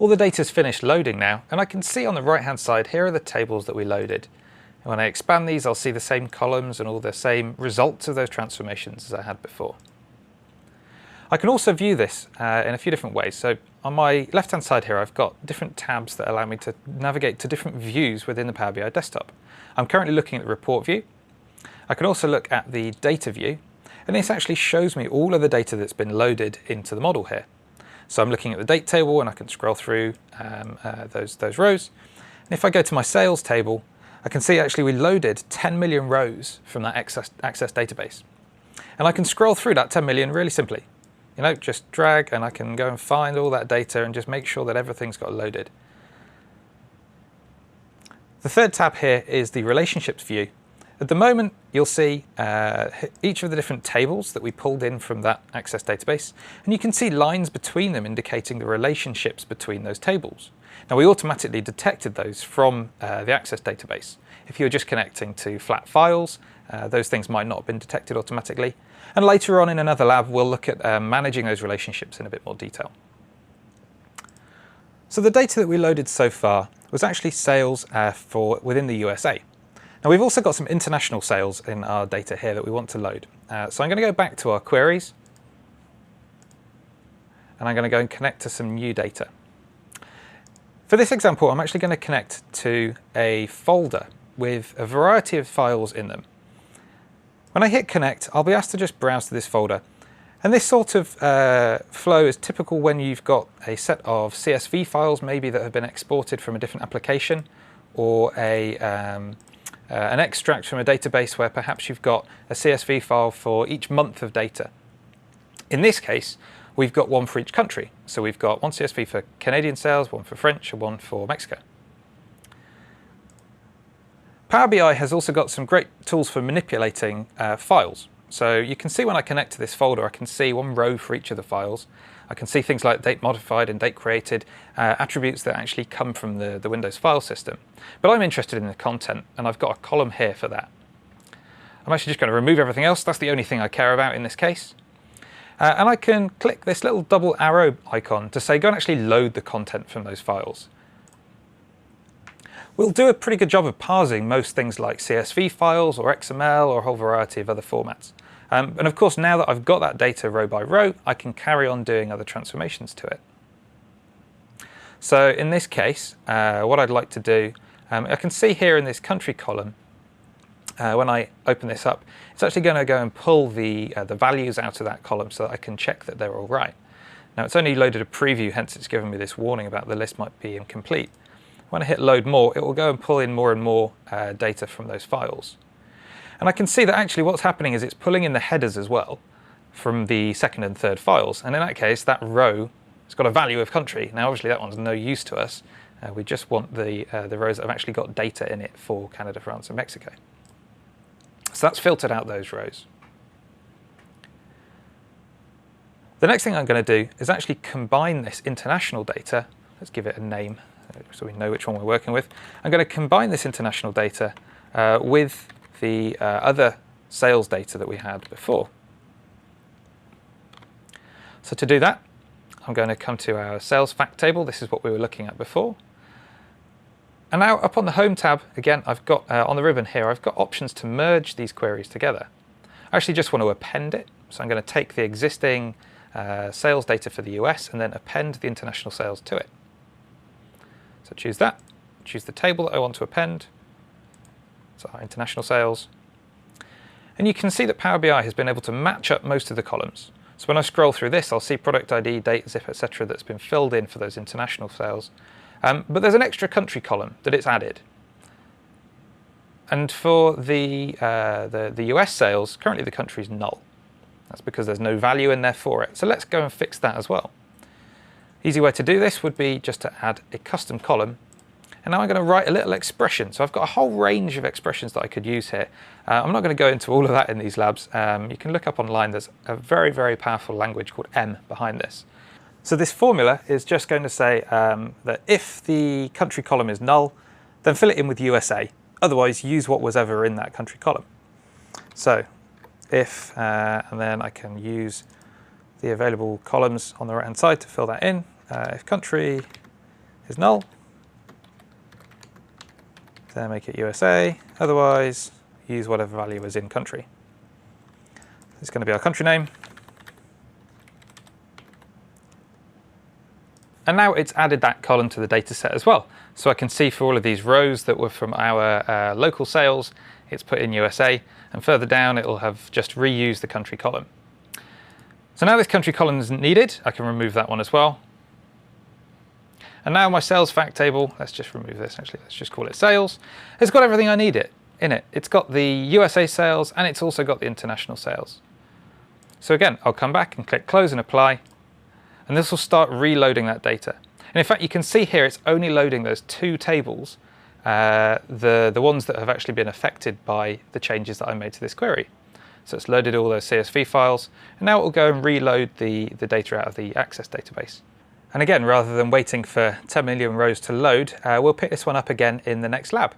All the data's finished loading now, and I can see on the right hand side here are the tables that we loaded. And when I expand these, I'll see the same columns and all the same results of those transformations as I had before. I can also view this in a few different ways. So on my left hand side here, I've got different tabs that allow me to navigate to different views within the Power BI desktop. I'm currently looking at the report view. I can also look at the data view, and this actually shows me all of the data that's been loaded into the model here. So I'm looking at the date table, and I can scroll through those rows. And if I go to my sales table, I can see actually we loaded 10 million rows from that access database. And I can scroll through that 10 million really simply. You know, just drag and I can go and find all that data and just make sure that everything's got loaded. The third tab here is the relationships view. At the moment, you'll see each of the different tables that we pulled in from that Access database, and you can see lines between them indicating the relationships between those tables. Now, we automatically detected those from the Access database. If you were just connecting to flat files, those things might not have been detected automatically. And later on in another lab, we'll look at managing those relationships in a bit more detail. So the data that we loaded so far was actually sales for within the USA. Now, we've also got some international sales in our data here that we want to load. So I'm going to go back to our queries, and I'm going to go and connect to some new data. For this example, I'm actually going to connect to a folder with a variety of files in them. When I hit connect, I'll be asked to just browse to this folder. And this sort of flow is typical when you've got a set of CSV files maybe that have been exported from a different application, or an extract from a database where perhaps you've got a CSV file for each month of data. In this case, we've got one for each country. So we've got one CSV for Canadian sales, one for French, and one for Mexico. Power BI has also got some great tools for manipulating files. So you can see when I connect to this folder, I can see one row for each of the files. I can see things like date modified and date created, attributes that actually come from the Windows file system. But I'm interested in the content, and I've got a column here for that. I'm actually just going to remove everything else. That's the only thing I care about in this case. And I can click this little double arrow icon to say, go and actually load the content from those files. We'll do a pretty good job of parsing most things like CSV files or XML or a whole variety of other formats. And of course, now that I've got that data row by row, I can carry on doing other transformations to it. So in this case, what I'd like to do, I can see here in this country column, when I open this up, it's actually going to go and pull the values out of that column so that I can check that they're all right. Now, it's only loaded a preview, hence it's given me this warning about the list might be incomplete. When I hit load more, it will go and pull in more and more data from those files. And I can see that actually what's happening is it's pulling in the headers as well from the second and third files. And in that case, that row has got a value of country. Now, obviously, that one's no use to us. We just want the rows that have actually got data in it for Canada, France, and Mexico. So that's filtered out those rows. The next thing I'm going to do is actually combine this international data. Let's give it a name so we know which one we're working with. I'm going to combine this international data with the other sales data that we had before. So to do that, I'm going to come to our sales fact table. This is what we were looking at before. And now up on the Home tab, again, I've got on the ribbon here, I've got options to merge these queries together. I actually just want to append it. So I'm going to take the existing sales data for the US and then append the international sales to it. So choose that, choose the table that I want to append. So our international sales. And you can see that Power BI has been able to match up most of the columns. So when I scroll through this, I'll see product ID, date, zip, etc. that's been filled in for those international sales. But there's an extra country column that it's added. And for the US sales, currently the country is null. That's because there's no value in there for it. So let's go and fix that as well. Easy way to do this would be just to add a custom column. And now I'm going to write a little expression. So I've got a whole range of expressions that I could use here. I'm not going to go into all of that in these labs. You can look up online. There's a very, very powerful language called M behind this. So this formula is just going to say that if the country column is null, then fill it in with USA. Otherwise, use what was ever in that country column. So if, and then I can use the available columns on the right-hand side to fill that in. If country is null. Then make it USA, otherwise use whatever value is in country. It's going to be our country name. And now it's added that column to the data set as well. So I can see for all of these rows that were from our local sales, it's put in USA, and further down it'll have just reused the country column. So now this country column isn't needed, I can remove that one as well. And now my sales fact table, let's just remove this actually, let's just call it sales. It's got everything I need in it. It's got the USA sales and it's also got the international sales. So again, I'll come back and click close and apply, and this will start reloading that data. And in fact, you can see here it's only loading those two tables, the ones that have actually been affected by the changes that I made to this query. So it's loaded all those CSV files, and now it will go and reload the data out of the Access database. And again, rather than waiting for 10 million rows to load, we'll pick this one up again in the next lab.